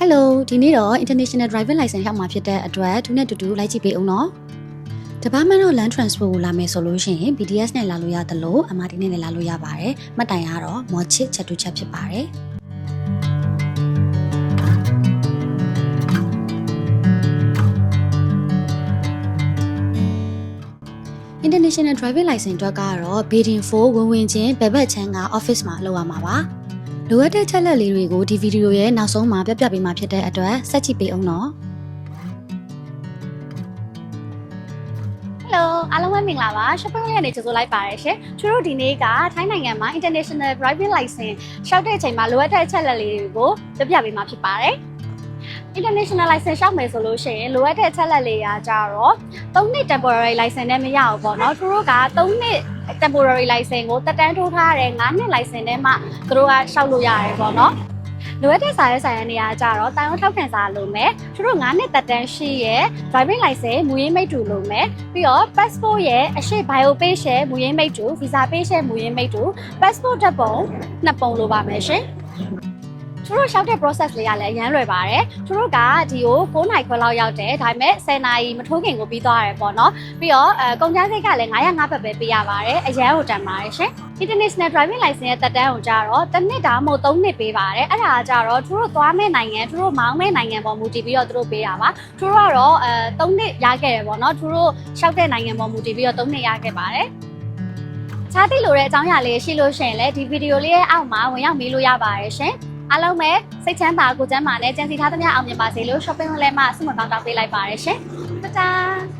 Hello ဒီနေ့တော့ International Driving License ရောက်မှာဖြစ်တဲ့အတွက်သူနဲ့တူတူလိုက်ကြည့်ပေးအောင်နော်။ Department of Land Transport ကိုလာမယ်ဆိုလို့ရှိရင် BDS နဲ့လာလို့ရတယ်လို့ MRT နဲ့လည်းလာလို့ရပါတယ်။မှတ်တိုင်ကတော့မော်ချစ်ချက်တူချက်ဖြစ်ပါတယ်။ International Driving License အတွက်ကတော့ Bidding 4ဝင်ချင်းဘယ်ဘက်ချမ်းက office မှာလုပ်ရမှာပါ။လိုအပ်တဲ့ချက်လက်လေးတွေကိုဒီဗီဒီယိုရဲ့နောက်ဆုံးမှာပြပြပေးမှာဖြစ်တဲ့အတွက်ဆက်ကြည့်ပေးအောင်နော် Hello အားလုံးပဲမင်္ဂလာပါ shopping လေးကနေကြိုဆိုလိုက်ပါတယ်ရှင်။သူတို့ဒီနေ့ကထိုင်းနိုင်ငံမှာ International Driving License ရှောက်တဲ့အချိန်မှာလိုအပ်တဲ့အချက်လက်လေးတွေကိုပြပြပေးမှာဖြစ်ပါတယ်။ International License ရှောက်မယ်ဆိုလို့ရှိရင်လိုအပ်တဲ့အချက်လက်လေးကကြတော့3နှစ် temporary license နဲ့မရဘူးပေါ့နော်။သူတို့က3နှစ် temporary license ကိုတက်တန်းထိုးထားတဲ့9နှစ် license နဲ့မှသူတို့ကရှောက်လို့ရတယ်ပေါ့နော်။လိုအပ်တဲ့စာရွက်စာတမ်းတွေအားကြတော့တိုင်ဝမ်ထောက်ခံစာလိုမယ်သူတို့9နှစ်သက်တမ်းရှိရဲ့ driving license မူရင်းမိတ္တူလိုမယ်ပြီးတော့ passport ရဲ့အရှိ bio page ရဲ့မူရင်းမိတ္တူ visa page ရဲ့မူရင်းမိတ္တူ passport ဓာတ်ပုံ2ပုံလိုပါမယ်ရှင်သူတို့ရှောက်တဲ့ process လေးကလည်းအရမ်းလွယ်ပါတယ်သူတို့ကဒီကို9နိုင်ခွဲလောက်ရောက်တယ်ဒါပေမဲ့10နာရီမထိုးခင်ကိုပြီးသွားတယ်ပေါ့နော်ပြီးတော့ကုန်ကျစရိတ်ကလည်း905ဘတ်ပဲပေးရပါတယ်အရန်ကိုတန်ပါတယ်ရှင် International Driving License ရဲ့တက်တန်းကိုကြတော့တစ်နှစ်ဒါမှမဟုတ်3နှစ်ပေးပါတယ်အဲ့ဒါကကြတော့သူတို့သွားမဲ့နိုင်ငံသူတို့မောင်းမဲ့နိုင်ငံပေါ်မူတည်ပြီးတော့သူတို့ပေးရပါသူတို့ကတော့3နှစ်ရခဲ့တယ်ပေါ့နော်သူတို့ရှောက်တဲ့နိုင်ငံပေါ်မူတည်ပြီးတော့3နှစ်ရခဲ့ပါတယ်ခြားသိလို့တဲ့အကြောင်းအရာလေးရှိလို့ရှိရင်လည်းဒီဗီဒီယိုလေးရဲ့အောက်မှာဝင်ရောက်မေးလို့ရပါတယ်ရှင်အားလုံးပဲစိတ်ချမ်းသာကိုယ်ကျန်းမာနဲ့ကြံစီထားသမျှအောင်မြင်ပါစေလို့ shopping လဲမှာဆုမကောင်းတောင်းပေးလိုက်ပါတယ်ရှင်တတား